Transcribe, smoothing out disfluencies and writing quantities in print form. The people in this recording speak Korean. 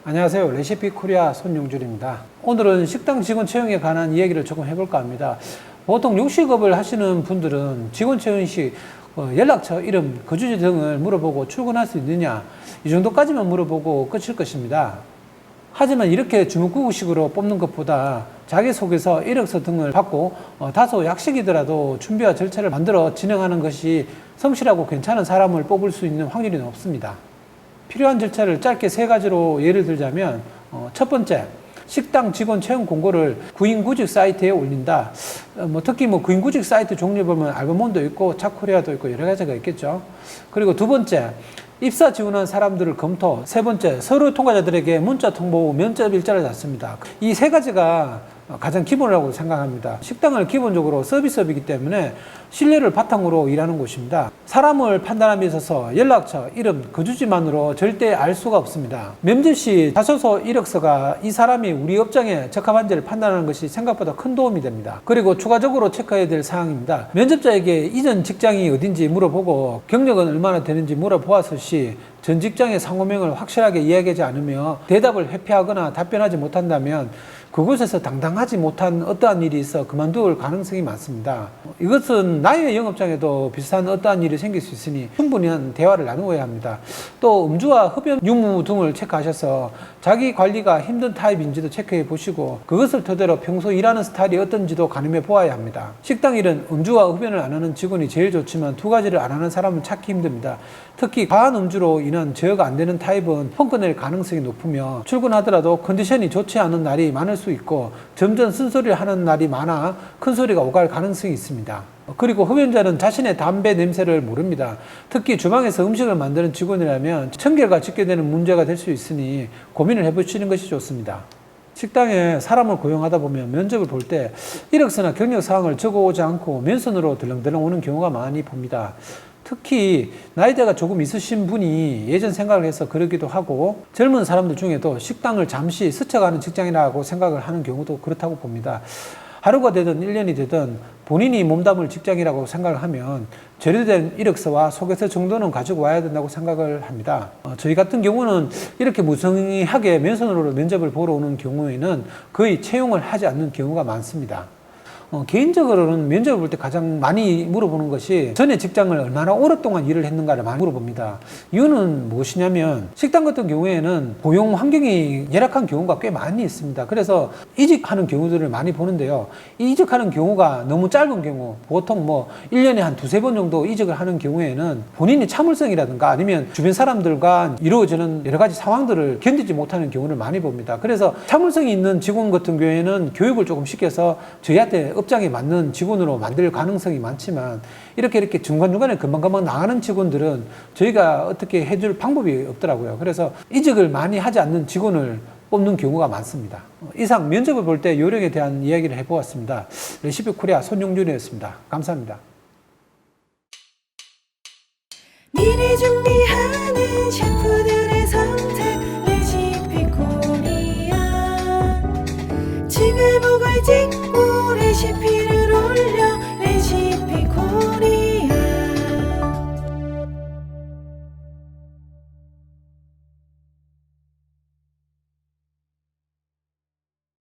안녕하세요. 레시피 코리아 손용준입니다. 오늘은 식당 직원 채용에 관한 이야기를 조금 해볼까 합니다. 보통 요식업을 하시는 분들은 직원 채용 시 연락처, 이름, 거주지 등을 물어보고 출근할 수 있느냐, 이 정도까지만 물어보고 끝일 것입니다. 하지만 이렇게 주문구구식으로 뽑는 것보다 자기소개서, 이력서 등을 받고 다소 약식이더라도 준비와 절차를 만들어 진행하는 것이 성실하고 괜찮은 사람을 뽑을 수 있는 확률이 높습니다. 필요한 절차를 짧게 3가지로 예를 들자면, 첫 번째, 식당 직원 채용 공고를 구인구직 사이트에 올린다. 특히 구인구직 사이트 종류를 보면 알바몬도 있고 차코리아도 있고 여러 가지가 있겠죠. 그리고 두 번째, 입사 지원한 사람들을 검토. 세 번째, 서류 통과자들에게 문자 통보 후 면접 일자를 잡습니다. 이 3가지가 가장 기본이라고 생각합니다. 식당은 기본적으로 서비스업이기 때문에 신뢰를 바탕으로 일하는 곳입니다. 사람을 판단함에 있어서 연락처, 이름, 거주지만으로 절대 알 수가 없습니다. 면접 시 자소서, 이력서가 이 사람이 우리 업장에 적합한지를 판단하는 것이 생각보다 큰 도움이 됩니다. 그리고 추가적으로 체크해야 될 사항입니다. 면접자에게 이전 직장이 어딘지 물어보고 경력은 얼마나 되는지 물어보았을 시 전 직장의 상호명을 확실하게 이야기하지 않으며 대답을 회피하거나 답변하지 못한다면 그곳에서 당당하지 못한 어떠한 일이 있어 그만둘 가능성이 많습니다. 이것은 나의 영업장에도 비슷한 어떠한 일이 생길 수 있으니 충분히 대화를 나누어야 합니다. 또 음주와 흡연 유무 등을 체크하셔서 자기 관리가 힘든 타입인지도 체크해 보시고 그것을 토대로 평소 일하는 스타일이 어떤지도 가늠해 보아야 합니다. 식당 일은 음주와 흡연을 안 하는 직원이 제일 좋지만 2가지를 안 하는 사람은 찾기 힘듭니다. 특히 과한 음주로 인한 제어가 안 되는 타입은 펑크낼 가능성이 높으며 출근하더라도 컨디션이 좋지 않은 날이 많을 수 있고 점점 쓴소리를 하는 날이 많아 큰 소리가 오갈 가능성이 있습니다. 그리고 흡연자는 자신의 담배 냄새를 모릅니다. 특히 주방에서 음식을 만드는 직원이라면 청결과 직결되는 문제가 될 수 있으니 고민을 해보시는 것이 좋습니다. 식당에 사람을 고용하다 보면 면접을 볼 때 이력서나 경력 사항을 적어오지 않고 맨손으로 덜렁덜렁 오는 경우가 많이 봅니다. 특히 나이대가 조금 있으신 분이 예전 생각을 해서 그러기도 하고 젊은 사람들 중에도 식당을 잠시 스쳐가는 직장이라고 생각을 하는 경우도 그렇다고 봅니다. 하루가 되든 1년이 되든 본인이 몸담을 직장이라고 생각을 하면 제대로된 이력서와 소개서 정도는 가지고 와야 된다고 생각을 합니다. 저희 같은 경우는 이렇게 무성의하게 맨손으로 면접을 보러 오는 경우에는 거의 채용을 하지 않는 경우가 많습니다. 개인적으로는 면접을 볼 때 가장 많이 물어보는 것이 전에 직장을 얼마나 오랫동안 일을 했는가를 많이 물어봅니다. 이유는 무엇이냐면 식당 같은 경우에는 고용 환경이 열악한 경우가 꽤 많이 있습니다. 그래서 이직하는 경우들을 많이 보는데요. 이 이직하는 경우가 너무 짧은 경우, 보통 1년에 한 2-3번 정도 이직을 하는 경우에는 본인의 참을성이라든가 아니면 주변 사람들과 이루어지는 여러 가지 상황들을 견디지 못하는 경우를 많이 봅니다. 그래서 참을성이 있는 직원 같은 경우에는 교육을 조금 시켜서 저희한테 업장에 맞는 직원으로 만들 가능성이 많지만 이렇게 중간중간에 금방금방 나가는 직원들은 저희가 어떻게 해줄 방법이 없더라고요. 그래서 이직을 많이 하지 않는 직원을 뽑는 경우가 많습니다. 이상 면접을 볼 때 요령에 대한 이야기를 해보았습니다. 레시피 코리아 손용준이었습니다. 감사합니다. 미리 준비하는 셰프들의 선택 레시피 코리아 징글보글 징글